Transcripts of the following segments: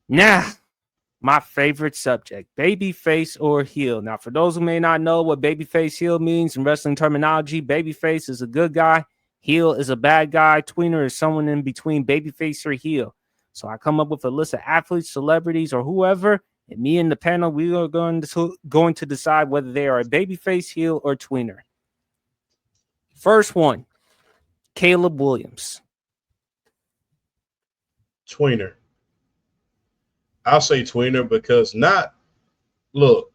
Nah, my favorite subject, babyface or heel. Now, for those who may not know what babyface heel means in wrestling terminology, babyface is a good guy, heel is a bad guy, tweener is someone in between babyface or heel. So I come up with a list of athletes, celebrities, or whoever, and me and the panel, we are going to decide whether they are a babyface, heel, or tweener. First one, Caleb Williams. Tweener. I'll say tweener because look,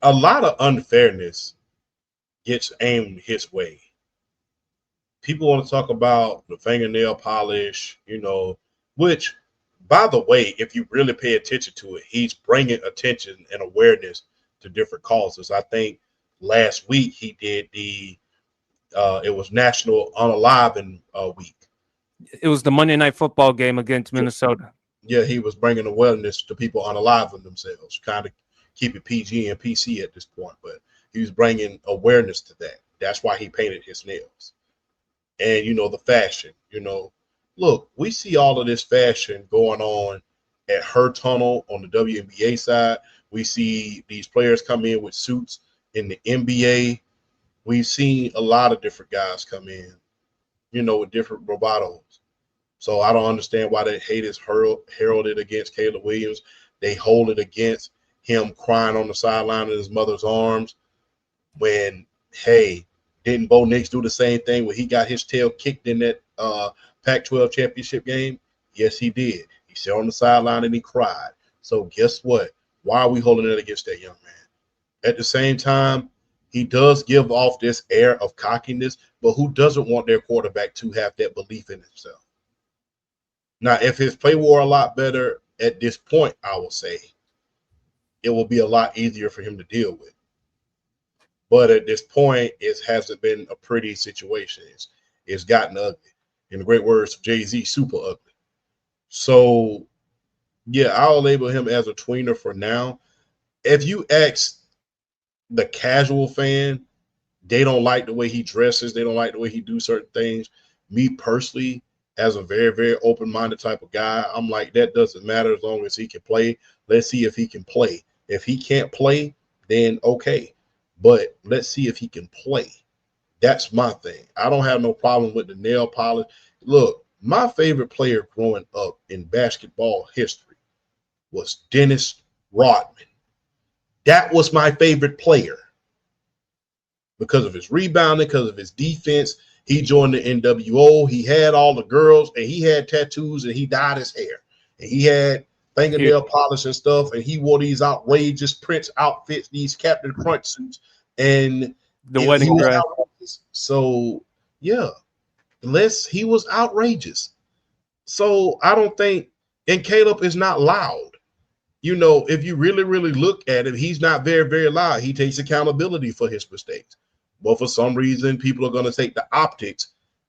a lot of unfairness gets aimed his way. People want to talk about the fingernail polish, which, by the way, if you really pay attention to it, he's bringing attention and awareness to different causes. I think last week he did it was National Unaliving Week. It was the Monday Night Football game against Minnesota. Yeah, he was bringing awareness to people unaliving themselves, kind of keep it PG and PC at this point, but he was bringing awareness to that. That's why he painted his nails. And, the fashion, look, we see all of this fashion going on at her tunnel on the WNBA side. We see these players come in with suits in the NBA. We've seen a lot of different guys come in, with different bravados. So I don't understand why that hate is heralded against Caleb Williams. They hold it against him crying on the sideline in his mother's arms when, hey, didn't Bo Nix do the same thing when he got his tail kicked in that Pac-12 championship game? Yes, he did. He sat on the sideline and he cried. So guess what? Why are we holding it against that young man? At the same time, he does give off this air of cockiness, but who doesn't want their quarterback to have that belief in himself? Now, if his play were a lot better at this point, I will say it will be a lot easier for him to deal with. But at this point, it hasn't been a pretty situation. It's gotten ugly. In the great words of Jay-Z, super ugly. So, yeah, I'll label him as a tweener for now. If you ask the casual fan, they don't like the way he dresses. They don't like the way he do certain things. Me personally, as a very, very open-minded type of guy, I'm like, that doesn't matter as long as he can play. Let's see if he can play. If he can't play, then okay. But let's see if he can play. That's my thing. I don't have no problem with the nail polish. Look, my favorite player growing up in basketball history was Dennis Rodman. That was my favorite player because of his rebounding, because of his defense. He joined the NWO. He had all the girls, and he had tattoos, and he dyed his hair. And he had fingernail polish and stuff, and he wore these outrageous Prince outfits, these Captain Crunch suits, and the wedding dress. So, yeah, he was outrageous. So I don't think, and Caleb is not loud. If you really, really look at him, he's not very, very loud. He takes accountability for his mistakes. But for some reason, people are going to take the optics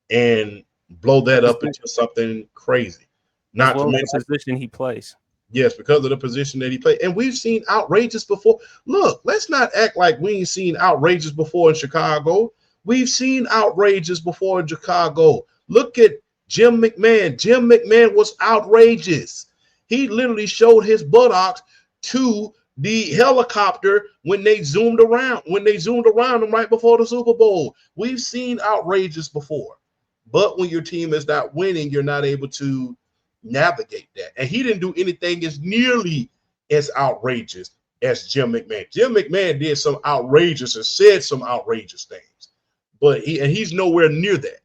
and blow that up into something crazy. Not to mention the position he plays. Yes, because of the position that he played. And we've seen outrageous before. Look, let's not act like we ain't seen outrageous before in Chicago. We've seen outrageous before in Chicago. Look at Jim McMahon. Jim McMahon was outrageous. He literally showed his buttocks to the helicopter when they zoomed around him right before the Super Bowl. We've seen outrageous before. But when your team is not winning, you're not able to navigate that. And he didn't do anything as nearly as outrageous as Jim McMahon. Jim McMahon did some outrageous and said some outrageous things, but he's nowhere near that.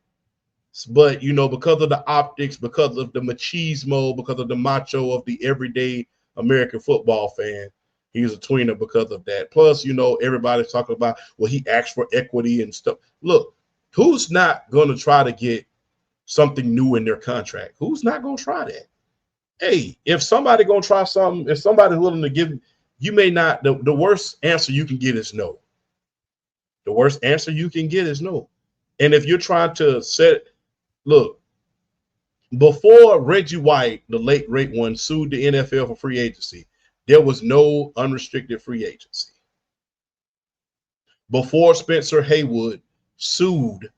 But because of the optics, because of the machismo, because of the macho of the everyday American football fan, he's a tweener because of that. Plus, everybody's talking about, well, he asked for equity and stuff. Look, who's not going to try to get something new in their contract? Who's not going to try that? Hey, if somebody going to try something, if somebody's willing to give, you may not, the worst answer you can get is no. The worst answer you can get is no. And if you're trying to look, before Reggie White, the late great one, sued the NFL for free agency, there was no unrestricted free agency. Before Spencer Haywood sued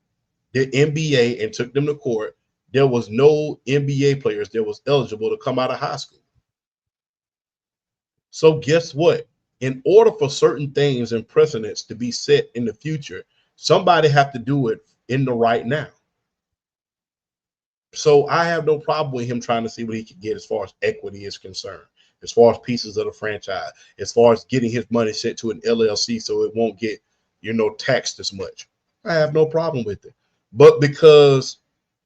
the NBA and took them to court, there was no NBA players that was eligible to come out of high school. So guess what? In order for certain things and precedents to be set in the future, somebody have to do it in the right now. So I have no problem with him trying to see what he can get as far as equity is concerned, as far as pieces of the franchise, as far as getting his money sent to an LLC so it won't get, taxed as much. I have no problem with it. But because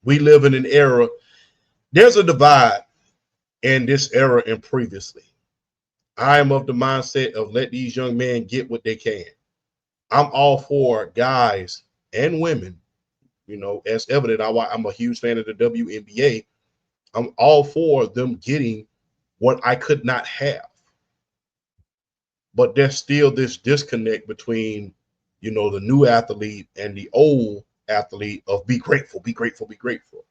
we live in an era, there's a divide in this era and previously. I am of the mindset of let these young men get what they can. I'm all for guys and women, as evident. I'm a huge fan of the WNBA. I'm all for them getting what I could not have. But there's still this disconnect between, the new athlete and the old athlete of be grateful, be grateful, be grateful.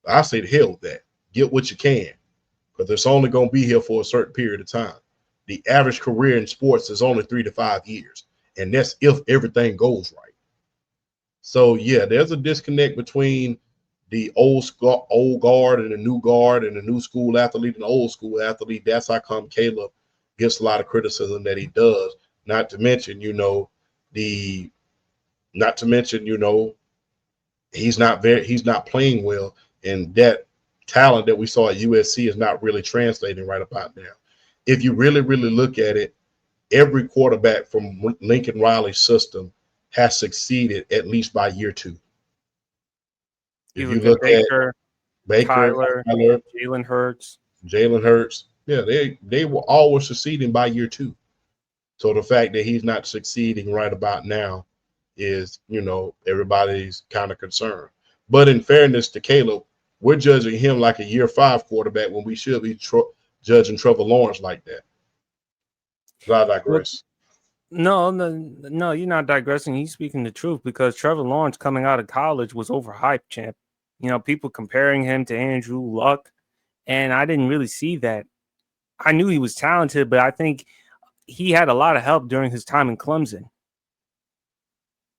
I say to hell with that. Get what you can, because it's only going to be here for a certain period of time. The average career in sports is only 3 to 5 years, and that's if everything goes right. So yeah, there's a disconnect between the old guard and the new guard, and the new school athlete and the old school athlete. That's how come Caleb gets a lot of criticism that he does. Not to mention, he's not playing well, and that talent that we saw at USC is not really translating right about now. If you really, really look at it, every quarterback from Lincoln Riley's system has succeeded at least by year 2. If you look at Baker, Tyler, Jalen Hurts, yeah, they were always succeeding by year 2. So the fact that he's not succeeding right about now is, everybody's kind of concerned. But in fairness to Caleb, we're judging him like a year 5 quarterback when we should be judging Trevor Lawrence like that. I digress. No, you're not digressing. He's speaking the truth, because Trevor Lawrence coming out of college was overhyped, champ. People comparing him to Andrew Luck, and I didn't really see that. I knew he was talented, but I think he had a lot of help during his time in Clemson.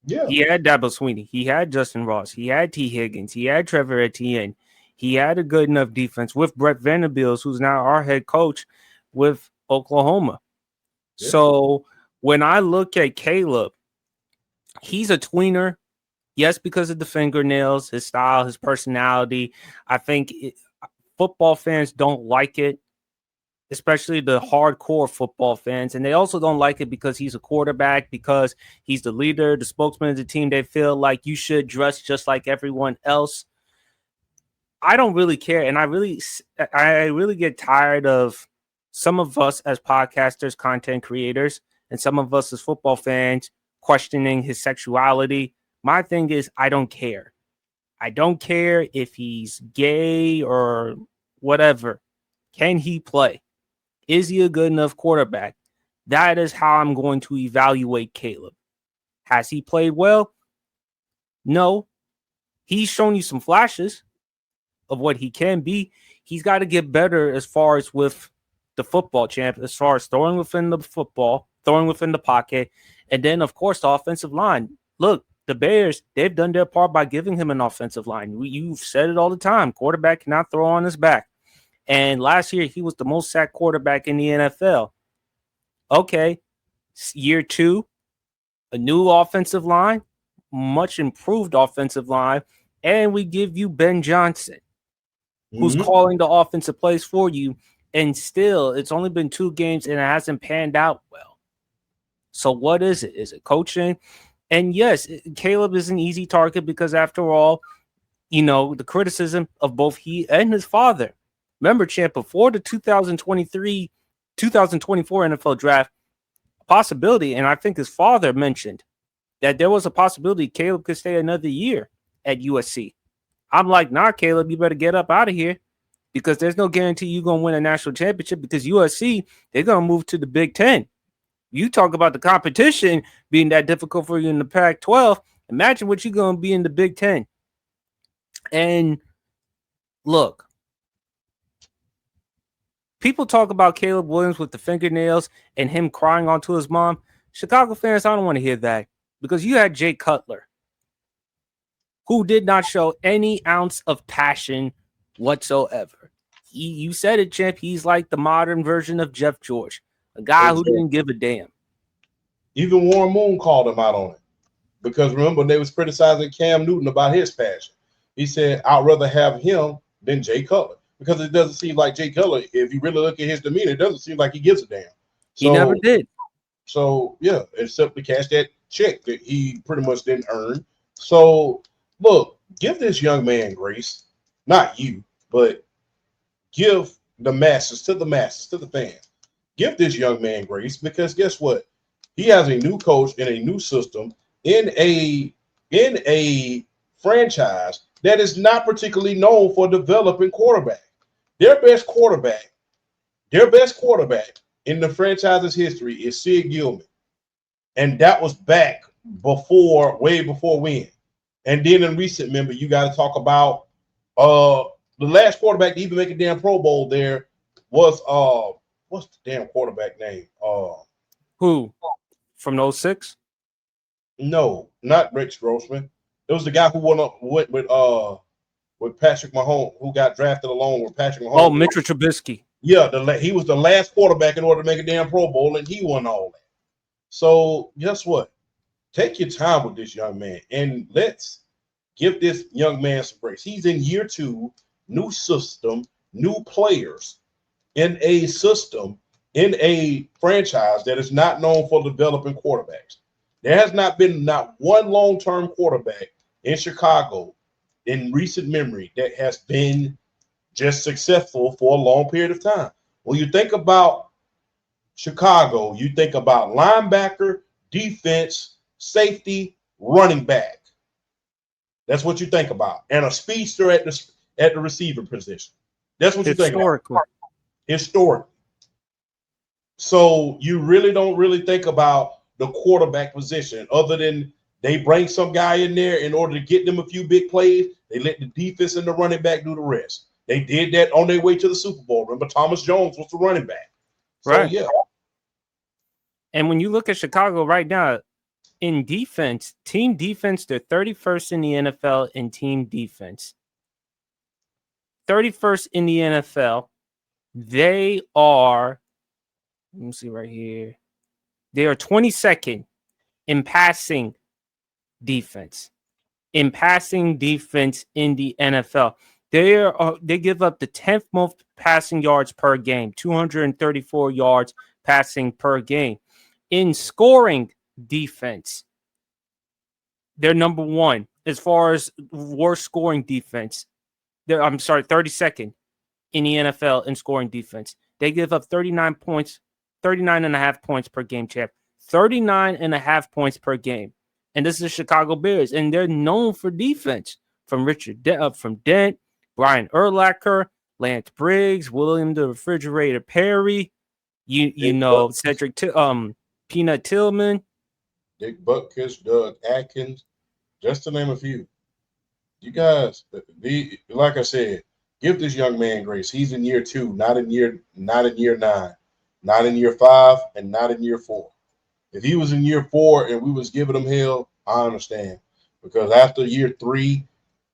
Yeah. He had Dabo Swinney. He had Justin Ross. He had T. Higgins. He had Trevor Etienne. He had a good enough defense with Brett Venables, who's now our head coach with Oklahoma. Yeah. So when I look at Caleb, he's a tweener. Yes, because of the fingernails, his style, his personality. I think football fans don't like it, especially the hardcore football fans. And they also don't like it because he's a quarterback, because he's the leader, the spokesman of the team. They feel like you should dress just like everyone else. I don't really care. And I really get tired of some of us as podcasters, content creators, and some of us as football fans questioning his sexuality. My thing is, I don't care. I don't care if he's gay or whatever. Can he play? Is he a good enough quarterback? That is how I'm going to evaluate Caleb. Has he played well? No. He's shown you some flashes of what he can be. He's got to get better as far as with the football, champ, as far as throwing within the football, throwing within the pocket, and then, of course, the offensive line. Look, the Bears, they've done their part by giving him an offensive line. You've said it all the time. Quarterback cannot throw on his back. And last year, he was the most sacked quarterback in the NFL. Okay, year 2, a new offensive line, much improved offensive line, and we give you Ben Johnson, who's calling the offensive plays for you, and still, it's only been 2 games, and it hasn't panned out well. So what is it? Is it coaching? And yes, Caleb is an easy target because, after all, the criticism of both he and his father. Remember, champ, before the 2024 NFL draft, a possibility, and I think his father mentioned that there was a possibility Caleb could stay another year at USC. I'm like, nah, Caleb, you better get up out of here, because there's no guarantee you're going to win a national championship, because USC, they're going to move to the Big Ten. You talk about the competition being that difficult for you in the Pac-12. Imagine what you're going to be in the Big Ten. And look, people talk about Caleb Williams with the fingernails and him crying onto his mom. Chicago fans, I don't want to hear that, because you had Jay Cutler, who did not show any ounce of passion whatsoever. You said it, champ. He's like the modern version of Jeff George. A guy who Exactly. didn't give a damn. Even Warren Moon called him out on it because remember they was criticizing Cam Newton about his passion. He said, "I'd rather have him than Jay Cutler because it doesn't seem like Jay Cutler. If you really look at his demeanor, it doesn't seem like he gives a damn." He never So, did. yeah, except to cash that check that he pretty much didn't earn. So, look, give this young man grace. Not you, but give the masses, to the fans. Give this young man grace because guess what? He has a new coach and a new system in a franchise that is not particularly known for developing quarterback. Their best quarterback, their best quarterback in the franchise's history is Sid Gilman, and that was back way before when. And then in recent memory, you got to talk about the last quarterback to even make a damn Pro Bowl. There was what's the damn quarterback name? Who? From 06? No, not Rex Grossman. It was the guy who went with Patrick Mahomes, who got drafted along with Patrick Oh, Mahomes. Mitchell Trubisky. Yeah, he was the last quarterback in order to make a damn Pro Bowl, and he won all that. So guess what? Take your time with this young man, and let's give this young man some grace. He's in year 2, new system, new players, in a system, in a franchise that is not known for developing quarterbacks. There has not been not one long-term quarterback in Chicago in recent memory that has been just successful for a long period of time. When you think about Chicago, you think about linebacker, defense, safety, running back. That's what you think about, and a speedster at the receiver position. That's what you think about Historically. historically. So you really don't really think about the quarterback position other than they bring some guy in there in order to get them a few big plays. They let the defense and the running back do the rest. They did that on their way to the Super Bowl. Remember, Thomas Jones was the running back. So, Right. yeah. And when you look at Chicago right now, in defense, team defense, they're 31st in the NFL in team defense. 31st in the NFL. They are, let me see right here. They are 22nd in passing defense. In passing defense in the NFL. They give up the 10th most passing yards per game, 234 yards passing per game. In scoring defense, they're number 1 as far as worst scoring defense. 32nd in the NFL in scoring defense. They give up 39 points, 39 and a half points per game, champ. 39 and a half points per game. And this is Chicago Bears, and they're known for defense. From from Dent, Brian Urlacher, Lance Briggs, William the Refrigerator Perry, you know Cedric Peanut Tillman, Dick Butkus, Doug Atkins, just to name a few. You guys, like I said, give this young man grace. He's in year 2, not in year 9, not in year 5, and not in year 4. If he was in year 4 and we was giving him hell, I understand. Because after year 3,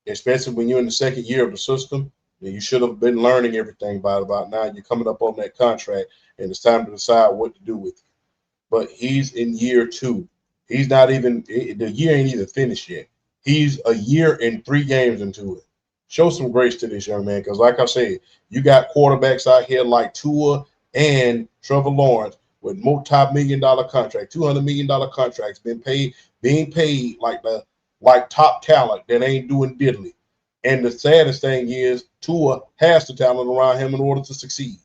especially when you're in the second year of the system, then you should have been learning everything by about now. You're coming up on that contract, and it's time to decide what to do with it. But he's in year 2. He's not even the year ain't even finished yet. He's a year and 3 games into it. Show some grace to this young man, because like I said, you got quarterbacks out here like Tua and Trevor Lawrence with multi-million-dollar contract, $200 million contracts, being paid like top talent that ain't doing diddly. And the saddest thing is Tua has the talent around him in order to succeed.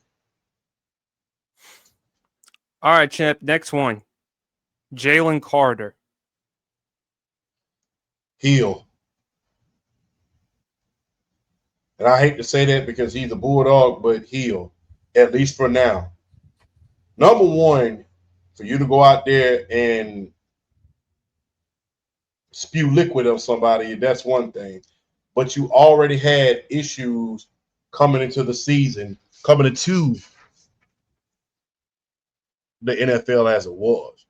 All right, champ. Next one. Jaylen Carter. Heel. And I hate to say that because he's a bulldog, but heel, at least for now. Number one, for you to go out there and spew liquid on somebody, that's one thing. But you already had issues coming into the season, coming into the NFL as it was.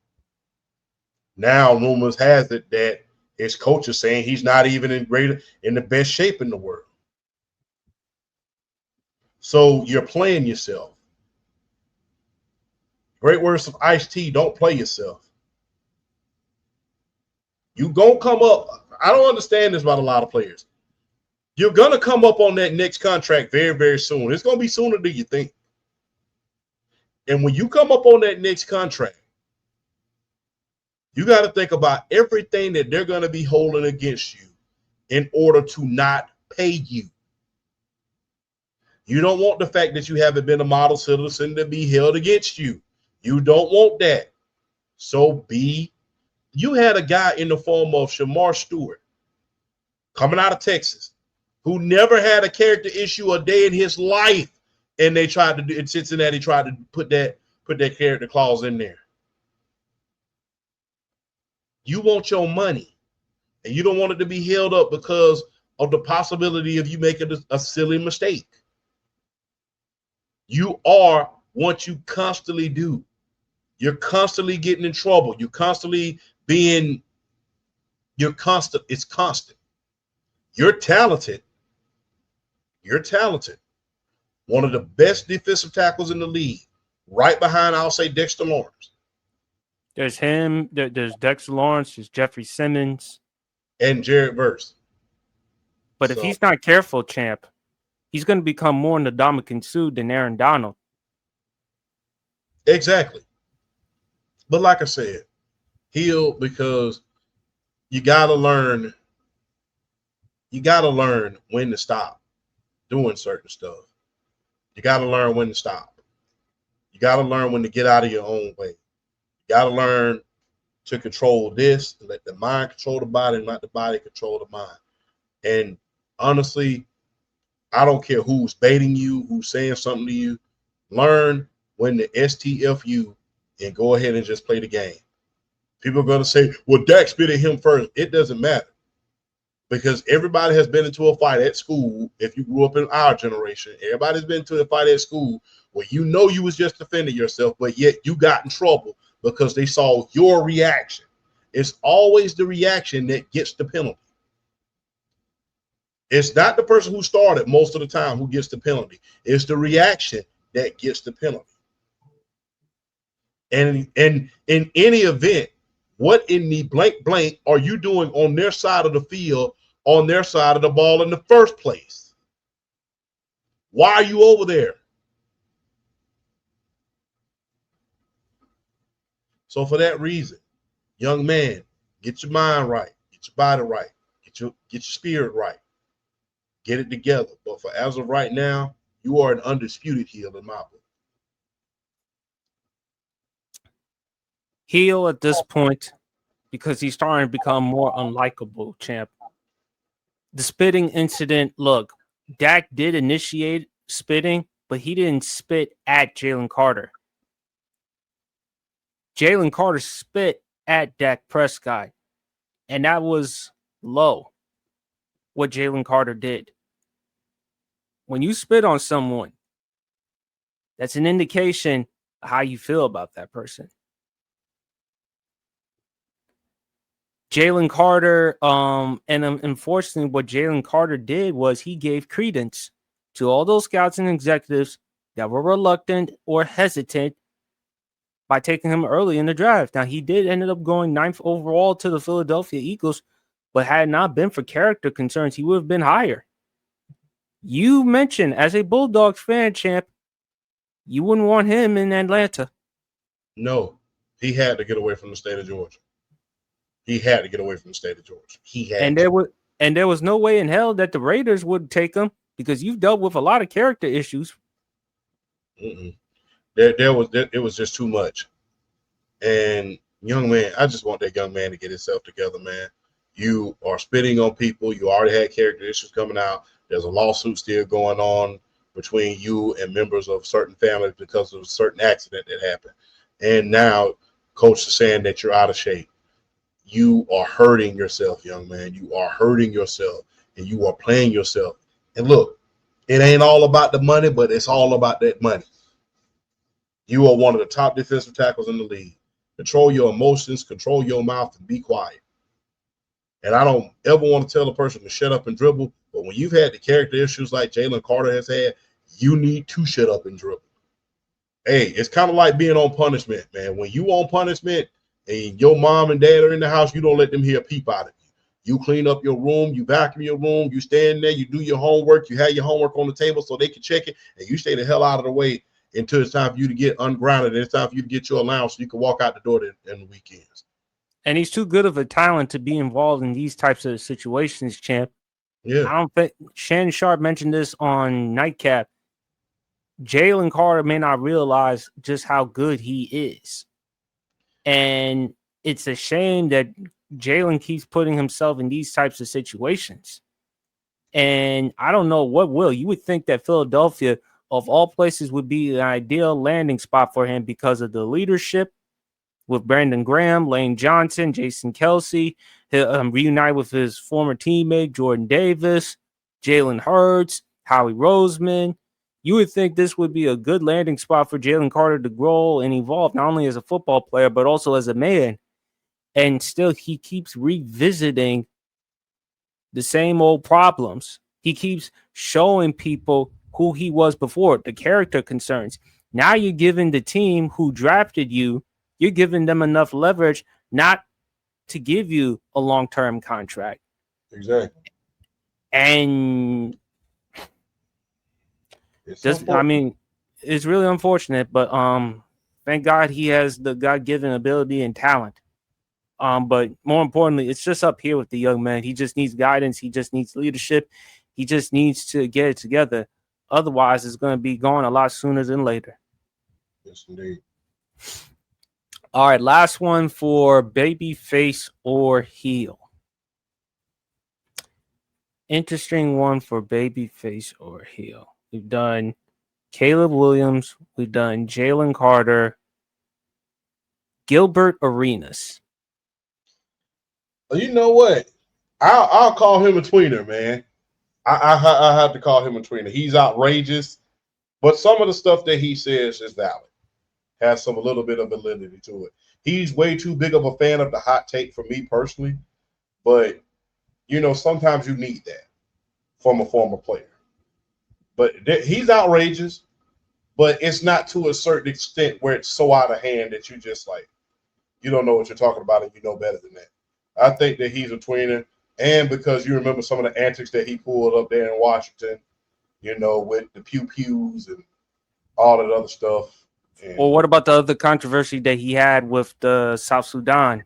Now, rumors has it that his coach is saying he's not even in the best shape in the world. So you're playing yourself. Great words of Ice-T, don't play yourself. You gonna come up. I don't understand this about a lot of players. You're gonna come up on that next contract very, very soon. It's gonna be sooner than you think. And when you come up on that next contract, you got to think about everything that they're going to be holding against you in order to not pay you. You don't want the fact that you haven't been a model citizen to be held against you. You don't want that. So you had a guy in the form of Shamar Stewart coming out of Texas who never had a character issue a day in his life. And they tried to do in Cincinnati, tried to put that character clause in there. You want your money, and you don't want it to be held up because of the possibility of you making a silly mistake. You are what you constantly do. You're constantly getting in trouble. You're constantly constant. It's constant. You're talented. You're talented. One of the best defensive tackles in the league, right behind, I'll say, Dexter Lawrence. There's him. There's Dexter Lawrence. There's Jeffrey Simmons. And Jared Verse. But if he's not careful, champ, he's going to become more an Ndamukong Suh than Aaron Donald. Exactly. But like I said, heal, because you got to learn. You got to learn when to stop doing certain stuff. You got to learn when to stop. You got to learn when to get out of your own way. You got to learn to control this and let the mind control the body and not the body control the mind. And honestly, I don't care who's baiting you, who's saying something to you. Learn when to STFU and go ahead and just play the game. People are going to say, well, Dak spit at him first. It doesn't matter. Because everybody has been into a fight at school. If you grew up in our generation, everybody's been to a fight at school where you know you was just defending yourself, but yet you got in trouble because they saw your reaction. It's always the reaction that gets the penalty. It's not the person who started most of the time who gets the penalty. It's the reaction that gets the penalty. And in any event, what in the blank are you doing on their side of the field, on their side of the ball in the first place? Why are you over there? So for that reason, young man, get your mind right, get your body right, get your spirit right, get it together. But for as of right now, you are an undisputed heel in my book. Heel at this point because he's starting to become more unlikable, champ. The spitting incident, look, Dak did initiate spitting, but he didn't spit at Jaylen Carter. Jaylen Carter spit at Dak Prescott, and that was low, what Jaylen Carter did. When you spit on someone, that's an indication of how you feel about that person. Jaylen Carter, and unfortunately, what Jaylen Carter did was he gave credence to all those scouts and executives that were reluctant or hesitant by taking him early in the draft. Now, he did end up going 9th overall to the Philadelphia Eagles, but had it not been for character concerns, he would have been higher. You mentioned, as a Bulldogs fan, champ, you wouldn't want him in Atlanta. No, he had to get away from the state of Georgia. He had to get away from the state of Georgia. There was no way in hell that the Raiders would take him because you've dealt with a lot of character issues. It was just too much. And young man, I just want that young man to get himself together, man. You are spitting on people. You already had character issues coming out. There's a lawsuit still going on between you and members of certain families because of a certain accident that happened. And now coach is saying that you're out of shape. You are hurting yourself, young man. You are hurting yourself, and you are playing yourself. And look, it ain't all about the money, but it's all about that money. You are one of the top defensive tackles in the league. Control your emotions, control your mouth, and be quiet. And I don't ever want to tell a person to shut up and dribble, but when you've had the character issues like Jaylen Carter has had, you need to shut up and dribble. Hey, it's kind of like being on punishment, man. When you on punishment and your mom and dad are in the house, you don't let them hear a peep out of you. You clean up your room, you vacuum your room, you stand there, you do your homework, you have your homework on the table so they can check it, and you stay the hell out of the way until it's time for you to get ungrounded and it's time for you to get your allowance so you can walk out the door in the weekends. And he's too good of a talent to be involved in these types of situations, champ. Yeah. I don't think Shannon Sharp mentioned this on Nightcap. Jaylen Carter may not realize just how good he is. And it's a shame that Jaylen keeps putting himself in these types of situations. And I don't know what will. You would think that Philadelphia, of all places, would be an ideal landing spot for him because of the leadership with Brandon Graham, Lane Johnson, Jason Kelsey. He'll reunite with his former teammate, Jordan Davis, Jalen Hurts, Howie Roseman. You would think this would be a good landing spot for Jaylen Carter to grow and evolve, not only as a football player, but also as a man. And still, he keeps revisiting the same old problems. He keeps showing people who he was before, the character concerns. Now you're giving the team who drafted you, you're giving them enough leverage not to give you a long-term contract. Exactly. And I mean, it's really unfortunate, but thank God he has the God-given ability and talent. But more importantly, it's just up here with the young man. He just needs guidance. He just needs leadership. He just needs to get it together. Otherwise, it's going to be gone a lot sooner than later. Yes, indeed. All right, last one for Babyface or heel. Interesting one for Babyface or heel. We've done Caleb Williams. We've done Jaylen Carter. Gilbert Arenas. You know what? I'll call him a tweener, man. I have to call him a tweener. He's outrageous, but some of the stuff that he says is valid. Has a little bit of validity to it. He's way too big of a fan of the hot take for me personally, but sometimes you need that from a former player. But he's outrageous, but it's not to a certain extent where it's so out of hand that you just like you don't know what you're talking about and you know better than that. I think that he's a tweener, and because you remember some of the antics that he pulled up there in Washington, with the pew-pews and all that other stuff. And, well, what about the other controversy that he had with the South Sudan?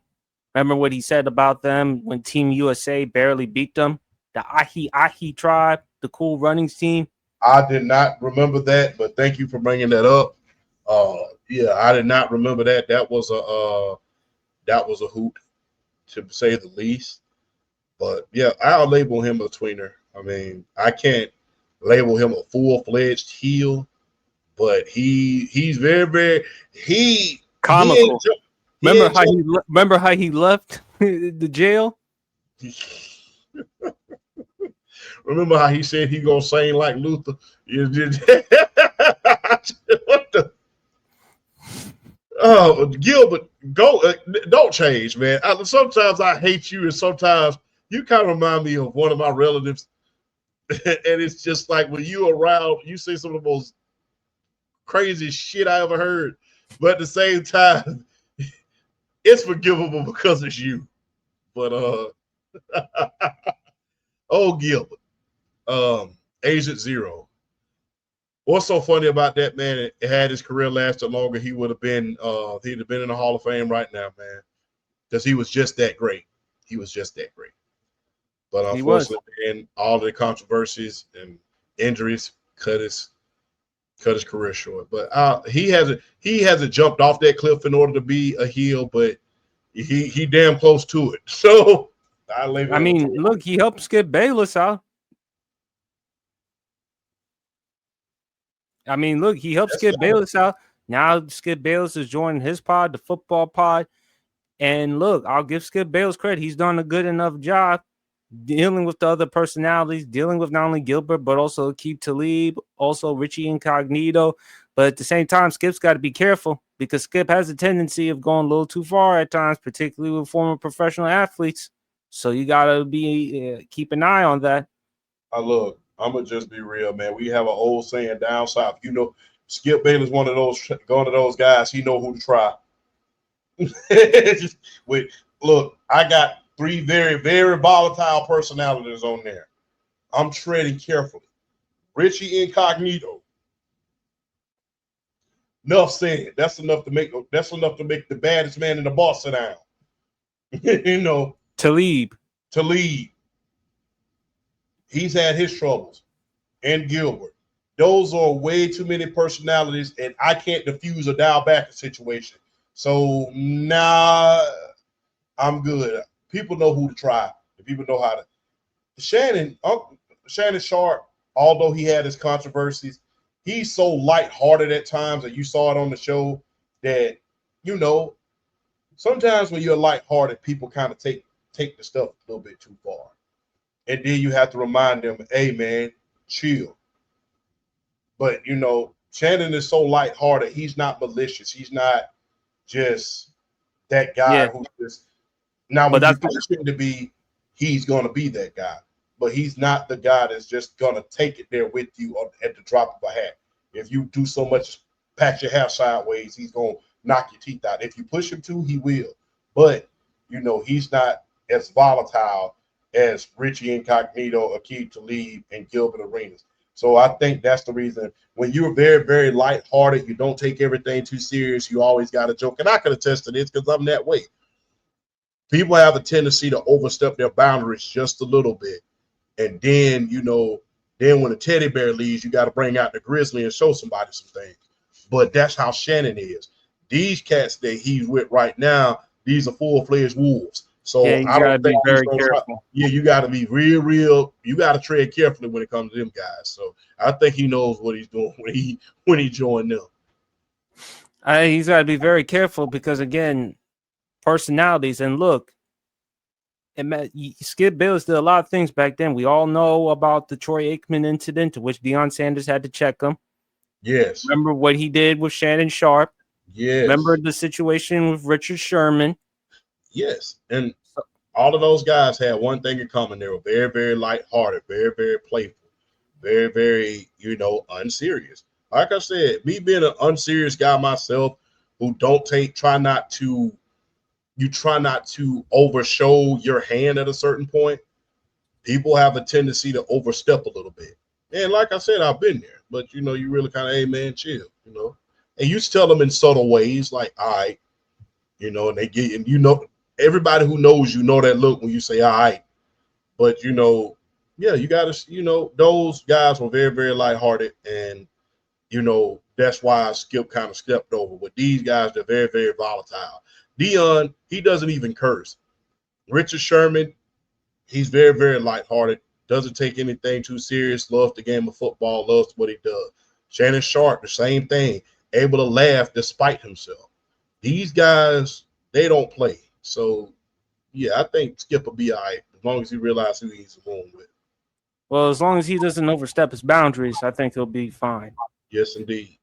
Remember what he said about them when Team USA barely beat them? The Ahi tribe, the Cool Runnings team. I did not remember that, but thank you for bringing that up. Yeah, I did not remember that. That was a hoot, to say the least. But yeah, I'll label him a tweener. I mean, I can't label him a full-fledged heel, but he's very, very comical. Remember how he left the jail? Remember how he said he gonna sing like Luther? What the? Oh, Gilbert, go! Don't change, man. Sometimes I hate you, and sometimes you kind of remind me of one of my relatives. And it's just like when you around, you say some of the most crazy shit I ever heard. But at the same time, it's forgivable because it's you. But oh, Gilbert, Agent Zero. What's so funny about that, man? Had his career lasted longer, he would have been he'd have been in the Hall of Fame right now, man. Because he was just that great. He was just that great. But unfortunately, man, all the controversies and injuries cut his career short. But he hasn't jumped off that cliff in order to be a heel, but he damn close to it. So I mean, look, he helped Skip Bayless out. I mean, look, he helped Skip Bayless out. Now Skip Bayless is joining his pod, the football pod. And look, I'll give Skip Bayless credit. He's done a good enough job dealing with the other personalities, dealing with not only Gilbert, but also Keith Talib, also Richie Incognito. But at the same time, Skip's got to be careful because Skip has a tendency of going a little too far at times, particularly with former professional athletes. So you got to keep an eye on that. Look, I'm going to just be real, man. We have an old saying down south. Skip Bayless one of those guys. He know who to try. Look, I got 3 very, very volatile personalities on there. I'm treading carefully. Richie Incognito. Enough said. That's enough to make the baddest man in the boss sit down. Talib. He's had his troubles. And Gilbert. Those are way too many personalities, and I can't diffuse or dial back a situation. So I'm good. People know who to try. People know how to. Shannon Sharp, although he had his controversies, he's so lighthearted at times, and you saw it on the show that, sometimes when you're lighthearted, people kind of take the stuff a little bit too far. And then you have to remind them, hey, man, chill. But, Shannon is so lighthearted. He's not malicious. He's not just that guy who just – now, when you push him to be, he's going to be that guy. But he's not the guy that's just going to take it there with you at the drop of a hat. If you do so much, pat your hair sideways, he's going to knock your teeth out. If you push him to, he will. But, he's not as volatile as Richie Incognito, Aqib Talib, and Gilbert Arenas. So I think that's the reason. When you're very, very lighthearted, you don't take everything too serious. You always got a joke. And I can attest to this because I'm that way. People have a tendency to overstep their boundaries just a little bit. And then, then when the teddy bear leaves, you got to bring out the grizzly and show somebody some things. But that's how Shannon is. These cats that he's with right now, these are full-fledged wolves. So I don't think he's very careful. You got to be real. You got to tread carefully when it comes to them guys. So I think he knows what he's doing when he joined them. He's got to be very careful because, again, personalities. And look, Skip Bayless did a lot of things back then. We all know about the Troy Aikman incident, to which Deion Sanders had to check him. Yes. Remember what he did with Shannon Sharp. Yes. Remember the situation with Richard Sherman. Yes. And all of those guys had one thing in common. They were very, very lighthearted, very, very playful, very, very, unserious. Like I said, me being an unserious guy myself who try not to overshow your hand at a certain point. People have a tendency to overstep a little bit. And like I said, I've been there. But, you really kind of, hey, man, chill, And you tell them in subtle ways like, all right, and they get, and everybody who knows that look when you say, all right. But, you got to, those guys were very, very lighthearted. And, that's why Skip kind of stepped over. But these guys, they're very, very volatile. Deion, he doesn't even curse. Richard Sherman, he's very, very lighthearted. Doesn't take anything too serious. Loves the game of football. Loves what he does. Shannon Sharp, the same thing. Able to laugh despite himself. These guys, they don't play. So, yeah, I think Skip will be all right as long as he realizes who he's going with. Well, as long as he doesn't overstep his boundaries, I think he'll be fine. Yes, indeed.